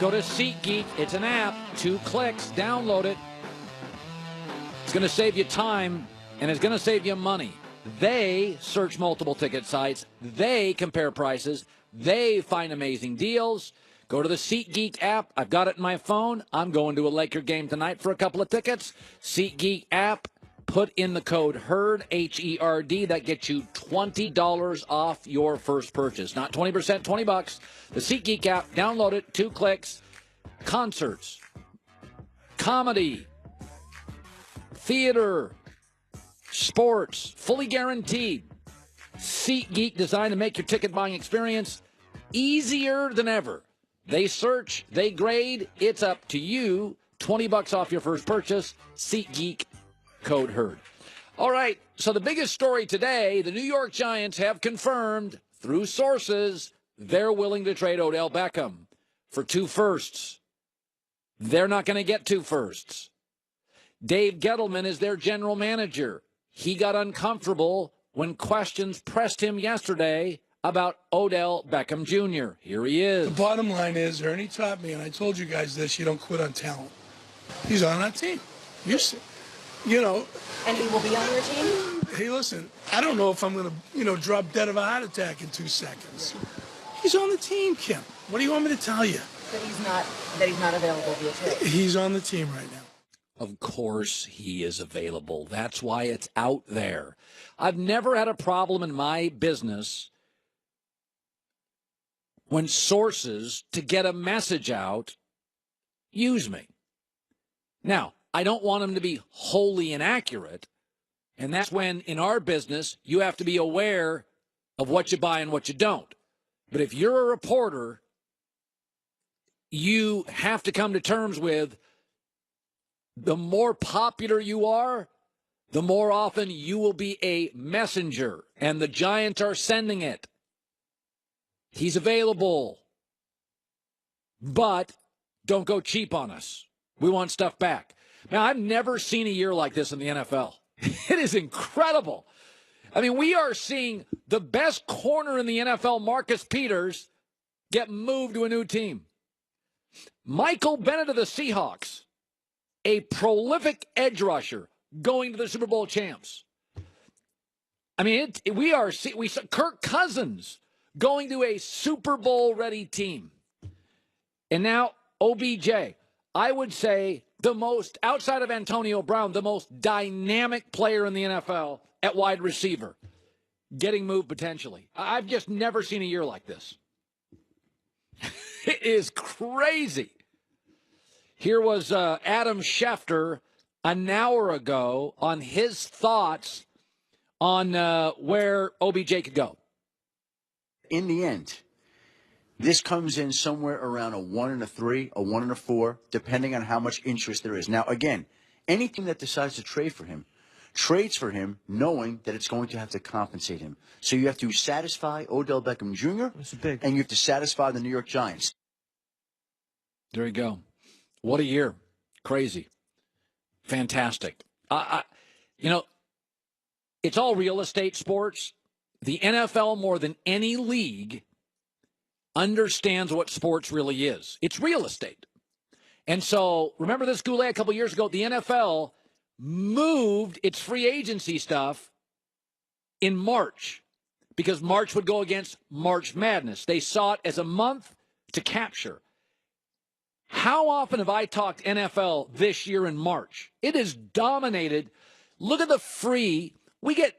Go to SeatGeek. It's an app. 2 clicks. Download it. It's going to save you time, and it's going to save you money. They search multiple ticket sites. They compare prices. They find amazing deals. Go to the SeatGeek app. I've got it in my phone. I'm going to a Laker game tonight for a couple of tickets. SeatGeek app. Put in the code HERD, H-E-R-D. That gets you $20 off your first purchase. Not 20%, $20. The SeatGeek app. Download it. 2 clicks. Concerts. Comedy. Theater. Sports. Fully guaranteed. SeatGeek designed to make your ticket buying experience easier than ever. They search. They grade. It's up to you. $20 off your first purchase. SeatGeek. Code HERD. All right, so the biggest story today, the New York Giants have confirmed through sources they're willing to trade Odell Beckham for 2 firsts. They're not going to get 2 firsts. Dave Gettleman is their general manager. He got uncomfortable when questions pressed him yesterday about Odell Beckham Jr. Here he is. The bottom line is, Ernie taught me, and I told you guys this, you don't quit on talent. He's on that team. You know. And he will be on your team? Hey, listen, I don't know if I'm going to, drop dead of a heart attack in 2 seconds. He's on the team, Kim. What do you want me to tell you? That he's not available via trade. He's on the team right now. Of course he is available. That's why it's out there. I've never had a problem in my business when sources, to get a message out, use me. Now, I don't want them to be wholly inaccurate, and that's when, in our business, you have to be aware of what you buy and what you don't. But if you're a reporter, you have to come to terms with the more popular you are, the more often you will be a messenger, and the Giants are sending it. He's available, but don't go cheap on us. We want stuff back. Now, I've never seen a year like this in the NFL. It is incredible. I mean, we are seeing the best corner in the NFL, Marcus Peters, get moved to a new team. Michael Bennett of the Seahawks, a prolific edge rusher, going to the Super Bowl champs. I mean, we saw Kirk Cousins going to a Super Bowl-ready team. And now OBJ, I would say the most, outside of Antonio Brown, the most dynamic player in the NFL at wide receiver, getting moved potentially. I've just never seen a year like this. It is crazy. Here was Adam Schefter an hour ago on his thoughts on where OBJ could go. In the end, this comes in somewhere around a 1 and a 3, a 1 and a 4, depending on how much interest there is. Now, again, any team that decides to trade for him trades for him knowing that it's going to have to compensate him. So you have to satisfy Odell Beckham Jr. and you have to satisfy the New York Giants. There you go. What a year. Crazy. Fantastic. It's all real estate sports. The NFL, more than any league, understands what sports really is. It's real estate. And so, remember this, Goulet, a couple years ago, the NFL moved its free agency stuff in March because March would go against March Madness. They saw it as a month to capture. How often have I talked NFL this year in March? It is dominated. Look at the free. We get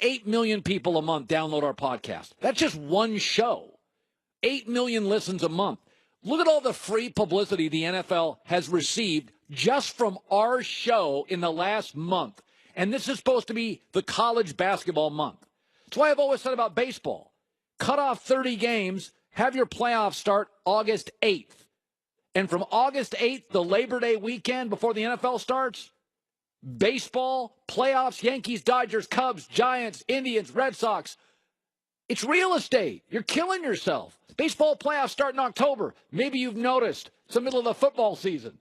8 million people a month download our podcast. That's just one show. 8 million listens a month. Look at all the free publicity the NFL has received just from our show in the last month. And this is supposed to be the college basketball month. That's why I've always said about baseball. Cut off 30 games, have your playoffs start August 8th. And from August 8th, the Labor Day weekend before the NFL starts, baseball, playoffs, Yankees, Dodgers, Cubs, Giants, Indians, Red Sox. It's real estate. You're killing yourself. Baseball playoffs start in October. Maybe you've noticed. It's the middle of the football season.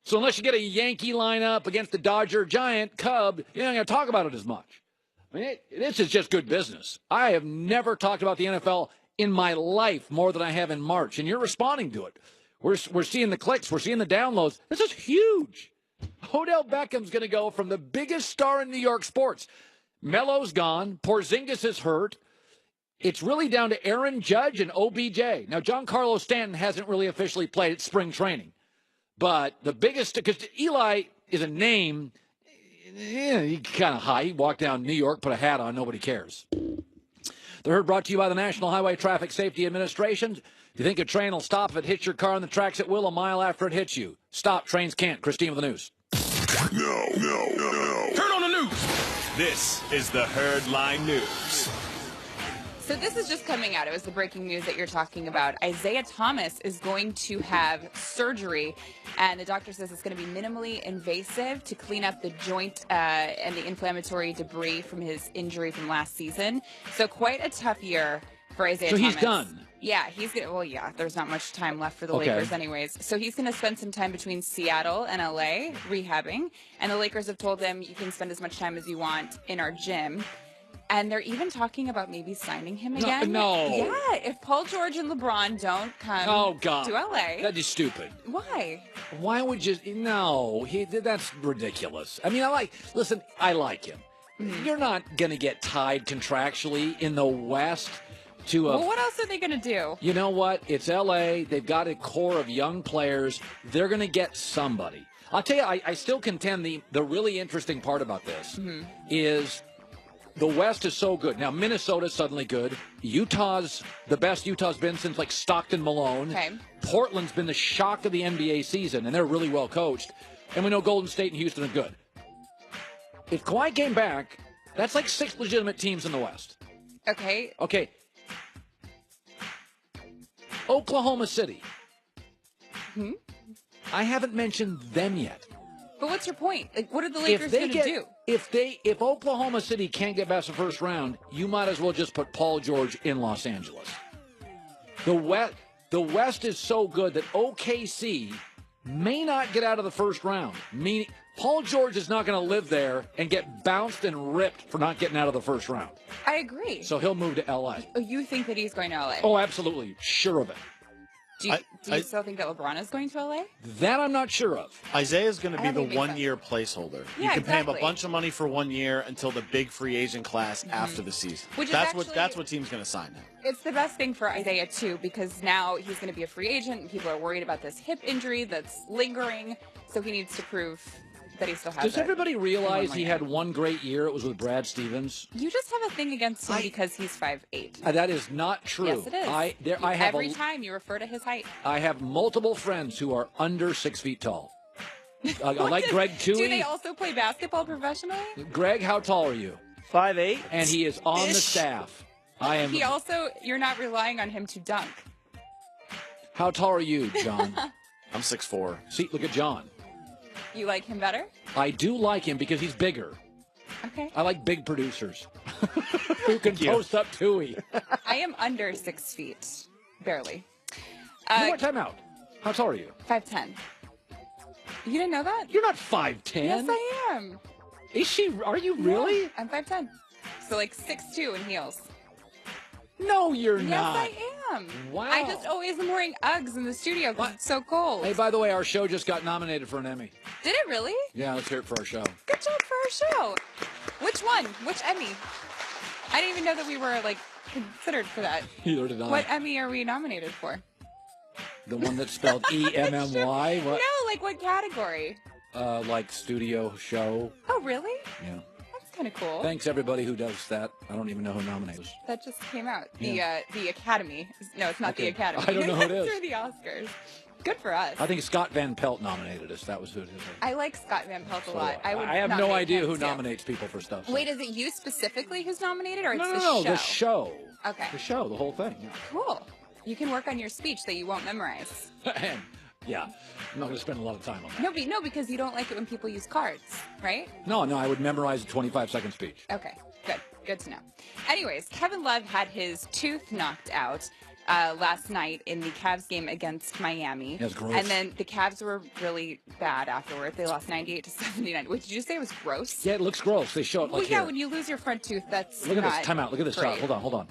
So unless you get a Yankee lineup against the Dodger, Giant, Cub, you're not going to talk about it as much. I mean, this is just good business. I have never talked about the NFL in my life more than I have in March, and you're responding to it. We're seeing the clicks. We're seeing the downloads. This is huge. Odell Beckham's going to go from the biggest star in New York sports. Melo's gone. Porzingis is hurt. It's really down to Aaron Judge and OBJ. Now, Giancarlo Stanton hasn't really officially played at spring training. But the biggest, because Eli is a name, he kind of high. He walked down New York, put a hat on, nobody cares. The Herd brought to you by the National Highway Traffic Safety Administration. Do you think a train will stop if it hits your car on the tracks? It will a mile after it hits you. Stop. Trains can't. Christine with the news. No. Turn on the news. This is the Herd Line News. So this is just coming out. It was the breaking news that you're talking about. Isaiah Thomas is going to have surgery, and the doctor says it's going to be minimally invasive to clean up the joint and the inflammatory debris from his injury from last season. So quite a tough year for Isaiah Thomas. So he's done. Yeah, he's going to, well, yeah, there's not much time left for the Lakers anyways. So he's going to spend some time between Seattle and LA rehabbing, and the Lakers have told him you can spend as much time as you want in our gym. And they're even talking about maybe signing him again. No. Yeah, if Paul George and LeBron don't come to LA. That is stupid. Why? Why would you? No, that's ridiculous. I mean, listen, I like him. Mm-hmm. You're not going to get tied contractually in the West to a. Well, what else are they going to do? You know what? It's LA. They've got a core of young players. They're going to get somebody. I'll tell you, I still contend the really interesting part about this is the West is so good. Now, Minnesota's suddenly good. Utah's the best Utah's been since, like, Stockton Malone. Okay. Portland's been the shock of the NBA season, and they're really well coached. And we know Golden State and Houston are good. If Kawhi came back, that's like 6 legitimate teams in the West. Okay. Okay. Oklahoma City. I haven't mentioned them yet. But what's your point? Like, what are the Lakers going to do? If Oklahoma City can't get past the first round, you might as well just put Paul George in Los Angeles. The West is so good that OKC may not get out of the first round. Meaning, Paul George is not going to live there and get bounced and ripped for not getting out of the first round. I agree. So he'll move to LA. Oh, you think that he's going to LA? Oh, absolutely. Sure of it. Do you still think that LeBron is going to LA? That I'm not sure of. Isaiah's going to be the one-year placeholder. Yeah, you can pay him a exactly. bunch of money for 1 year until the big free agent class after the season. Which is that's actually, what team's going to sign him. It's the best thing for Isaiah, too, because now he's going to be a free agent, and people are worried about this hip injury that's lingering, so he needs to prove that he still has Does it. everybody realize he had one great year? It was with Brad Stevens. You just have a thing against him because he's 5'8". That is not true. Yes, it is. I have Every time you refer to his height. I have multiple friends who are under 6 feet tall. I like Greg Toohey. Do they also play basketball professionally? Greg, how tall are you? 5'8", and he is on the staff. I am. He also, you're not relying on him to dunk. How tall are you, John? I'm 6'4". See, look at John. You like him better? I do like him because he's bigger. Okay. I like big producers who can post up Toohey. I am under 6 feet, barely. You know what? Time out. How tall are you? 5'10". You didn't know that? You're not 5'10". Yes, I am. Is she? Are you really? Yeah, I'm 5'10". So like 6'2" in heels. No, you're yes, not. Yes, I am. Wow. I just always am wearing Uggs in the studio because it's so cold. Hey, by the way, our show just got nominated for an Emmy. Did it really? Yeah, let's hear it for our show. Good job for our show. Which one? Which Emmy? I didn't even know that we were, like, considered for that. Neither did I. What Emmy are we nominated for? The one that's spelled EMMY? What? No, like what category? Like studio show. Oh, really? Yeah. Kind of cool. Thanks everybody who does that. I don't even know who nominates. That just came out. Yeah. The Academy. No, it's not the Academy. I don't know who it is. Through the Oscars. Good for us. I think Scott Van Pelt nominated us. That was who it is. I like Scott Van Pelt a lot. I have no idea who nominates people for stuff. So. Wait, is it you specifically who's nominated, or it's the show? No, the show. Okay. The show, the whole thing. Yeah. Cool. You can work on your speech that you won't memorize. And, yeah, I'm not going to spend a lot of time on that. No, because you don't like it when people use cards, right? No, I would memorize a 25-second speech. Okay, good to know. Anyways, Kevin Love had his tooth knocked out last night in the Cavs game against Miami. That's gross. And then the Cavs were really bad afterward. They lost 98-79. Wait, did you say it was gross? Yeah, it looks gross. They show it like well, yeah, here. when you lose your front tooth, that's Look at not this. Time out. Look at this. great. Hold on.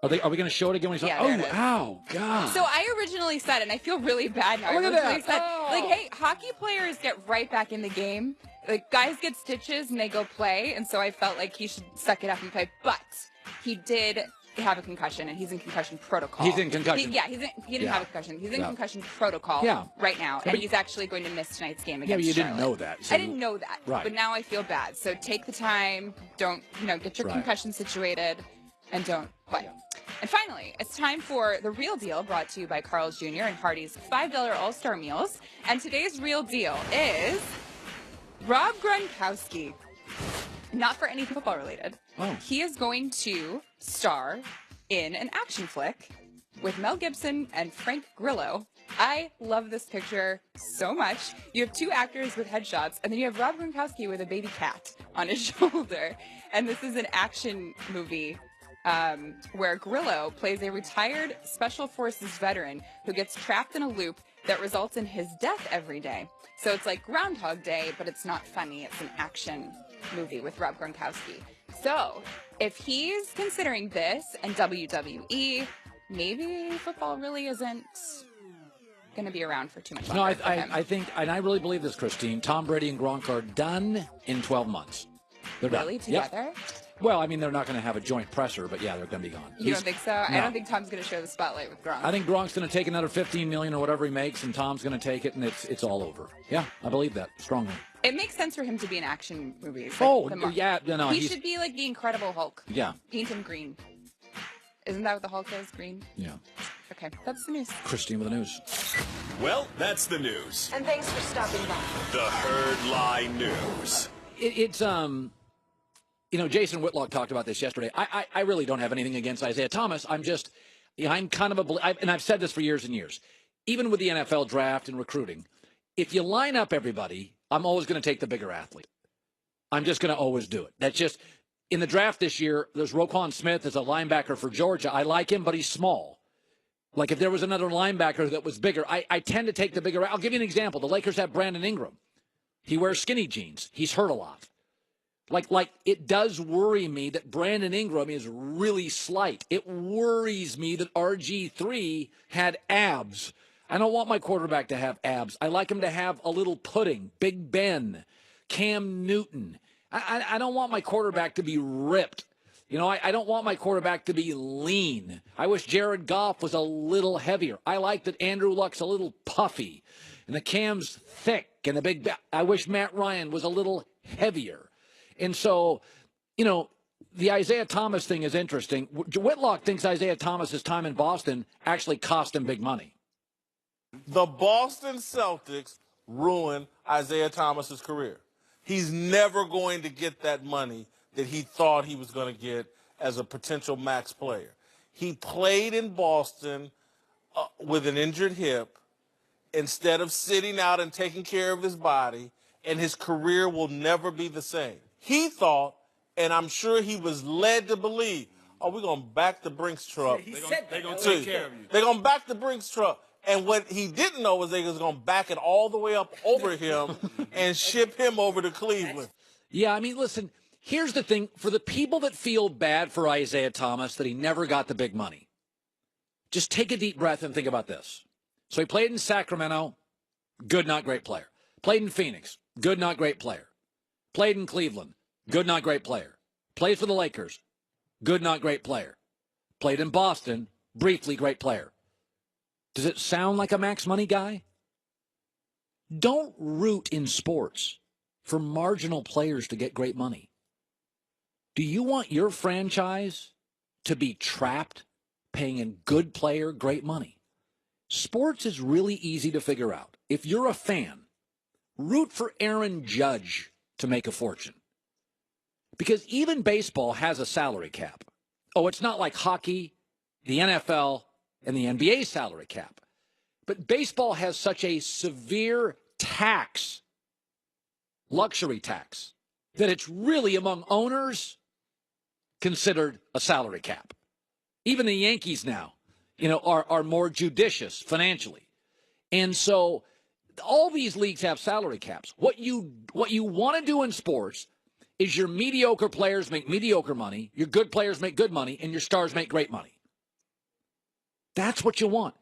Are we going to show it again? When he's Yeah, like, there it oh, is. ow, God. So I originally said, and I feel really bad now. Look I at originally that. said, Oh. like, hey, hockey players get right back in the game. Like, guys get stitches and they go play, and so I felt like he should suck it up and play. But he did have a concussion, and he's in concussion protocol. He's in concussion. He didn't have a concussion. He's in Yeah. concussion protocol right now, and he's actually going to miss tonight's game against but you Charlotte. didn't know that. So I didn't know that, right. but now I feel bad. So take the time. Don't, get your concussion situated, and don't play. Yeah. And finally, it's time for The Real Deal, brought to you by Carl's Jr. and Hardee's $5 All-Star Meals. And today's Real Deal is Rob Gronkowski. Not for anything football related. Oh. He is going to star in an action flick with Mel Gibson and Frank Grillo. I love this picture so much. You have two actors with headshots, and then you have Rob Gronkowski with a baby cat on his shoulder. And this is an action movie where Grillo plays a retired Special Forces veteran who gets trapped in a loop that results in his death every day. So it's like Groundhog Day, but it's not funny. It's an action movie with Rob Gronkowski. So if he's considering this and WWE, maybe football really isn't going to be around for too much longer. No, I think, and I really believe this, Christine, Tom Brady and Gronk are done in 12 months. They're really done. together? Yep. Well, I mean, they're not going to have a joint presser, but yeah, they're going to be gone. You don't think so? No. I don't think Tom's going to share the spotlight with Gronk. I think Gronk's going to take another $15 million or whatever he makes, and Tom's going to take it, and it's all over. Yeah, I believe that strongly. It makes sense for him to be in action movies. Yeah, no, he should be like the Incredible Hulk. Yeah. Paint him green. Isn't that what the Hulk is? Green? Yeah. Okay, that's the news. Christine with the news. Well, that's the news. And thanks for stopping by. The Herd Lie News. It's Jason Whitlock talked about this yesterday. I really don't have anything against Isaiah Thomas. I'm kind of and I've said this for years and years. Even with the NFL draft and recruiting, if you line up everybody, I'm always going to take the bigger athlete. I'm just going to always do it. That's just, in the draft this year, there's Roquan Smith as a linebacker for Georgia. I like him, but he's small. Like if there was another linebacker that was bigger, I tend to take the bigger. I'll give you an example. The Lakers have Brandon Ingram. He wears skinny jeans. He's hurt a lot. Like it does worry me that Brandon Ingram is really slight. It worries me that RG3 had abs. I don't want my quarterback to have abs. I like him to have a little pudding. Big Ben, Cam Newton. I don't want my quarterback to be ripped. I don't want my quarterback to be lean. I wish Jared Goff was a little heavier. I like that Andrew Luck's a little puffy and the Cam's thick and the big. I wish Matt Ryan was a little heavier. And so, the Isaiah Thomas thing is interesting. Whitlock thinks Isaiah Thomas's time in Boston actually cost him big money. The Boston Celtics ruined Isaiah Thomas's career. He's never going to get that money that he thought he was going to get as a potential max player. He played in Boston with an injured hip instead of sitting out and taking care of his body, and his career will never be the same. He thought, and I'm sure he was led to believe, we're going to back the Brinks truck. They're going to take care of you. They're going to back the Brinks truck. And what he didn't know was they was going to back it all the way up over him and ship him over to Cleveland. Yeah, I mean, listen, here's the thing. For the people that feel bad for Isaiah Thomas that he never got the big money, just take a deep breath and think about this. So he played in Sacramento, good, not great player. Played in Phoenix, good, not great player. Played in Cleveland, good, not great player. Played for the Lakers, good, not great player. Played in Boston, briefly great player. Does it sound like a max money guy? Don't root in sports for marginal players to get great money. Do you want your franchise to be trapped paying a good player great money? Sports is really easy to figure out. If you're a fan, root for Aaron Judge to make a fortune. Because even baseball has a salary cap. Oh, it's not like hockey, the NFL, and the NBA salary cap. But baseball has such a severe tax, luxury tax, that it's really among owners considered a salary cap. Even the Yankees now, are more judicious financially. And so all these leagues have salary caps. What you want to do in sports is your mediocre players make mediocre money, your good players make good money, and your stars make great money. That's what you want.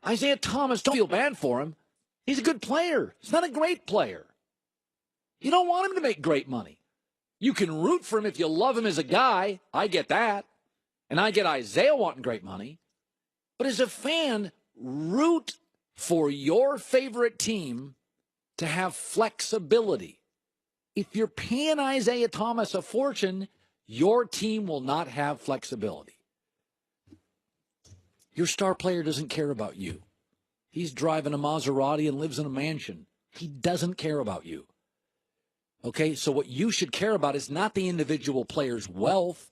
Isaiah Thomas, don't feel bad for him. He's a good player. He's not a great player. You don't want him to make great money. You can root for him if you love him as a guy. I get that. And I get Isaiah wanting great money. But as a fan, root for your favorite team to have flexibility. If you're paying Isaiah Thomas a fortune, your team will not have flexibility. Your star player doesn't care about you. He's driving a Maserati and lives in a mansion. He doesn't care about you. Okay, so what you should care about is not the individual player's wealth,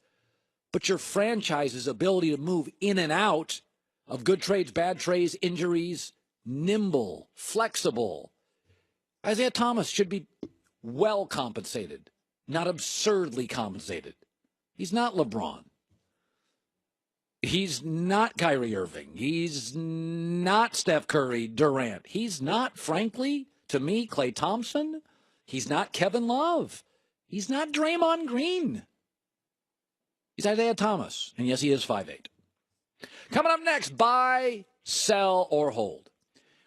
but your franchise's ability to move in and out of good trades, bad trades, injuries, nimble, flexible. Isaiah Thomas should be well compensated, not absurdly compensated. He's not LeBron. He's not Kyrie Irving. He's not Steph Curry, Durant. He's not, frankly, to me, Klay Thompson. He's not Kevin Love. He's not Draymond Green. He's Isaiah Thomas. And yes, he is 5'8". Coming up next, buy, sell, or hold.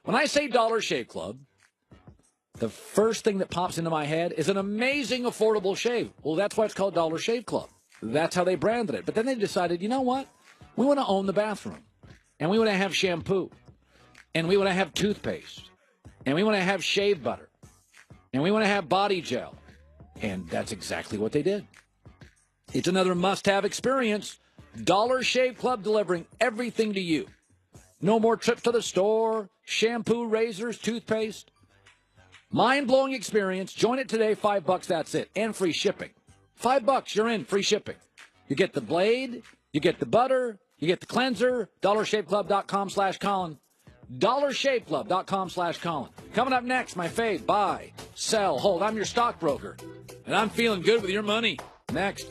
When I say Dollar Shave Club, the first thing that pops into my head is an amazing affordable shave. Well, that's why it's called Dollar Shave Club. That's how they branded it. But then they decided, you know what? We want to own the bathroom. And we want to have shampoo. And we want to have toothpaste. And we want to have shave butter. And we want to have body gel. And that's exactly what they did. It's another must-have experience. Dollar Shave Club delivering everything to you. No more trips to the store, shampoo, razors, toothpaste. Mind-blowing experience. Join it today. $5, that's it. And free shipping. $5, you're in. Free shipping. You get the blade. You get the butter. You get the cleanser. DollarShaveClub.com/Colin. DollarShaveClub.com/Colin. Coming up next, my fave, buy, sell, hold. I'm your stockbroker, and I'm feeling good with your money. Next.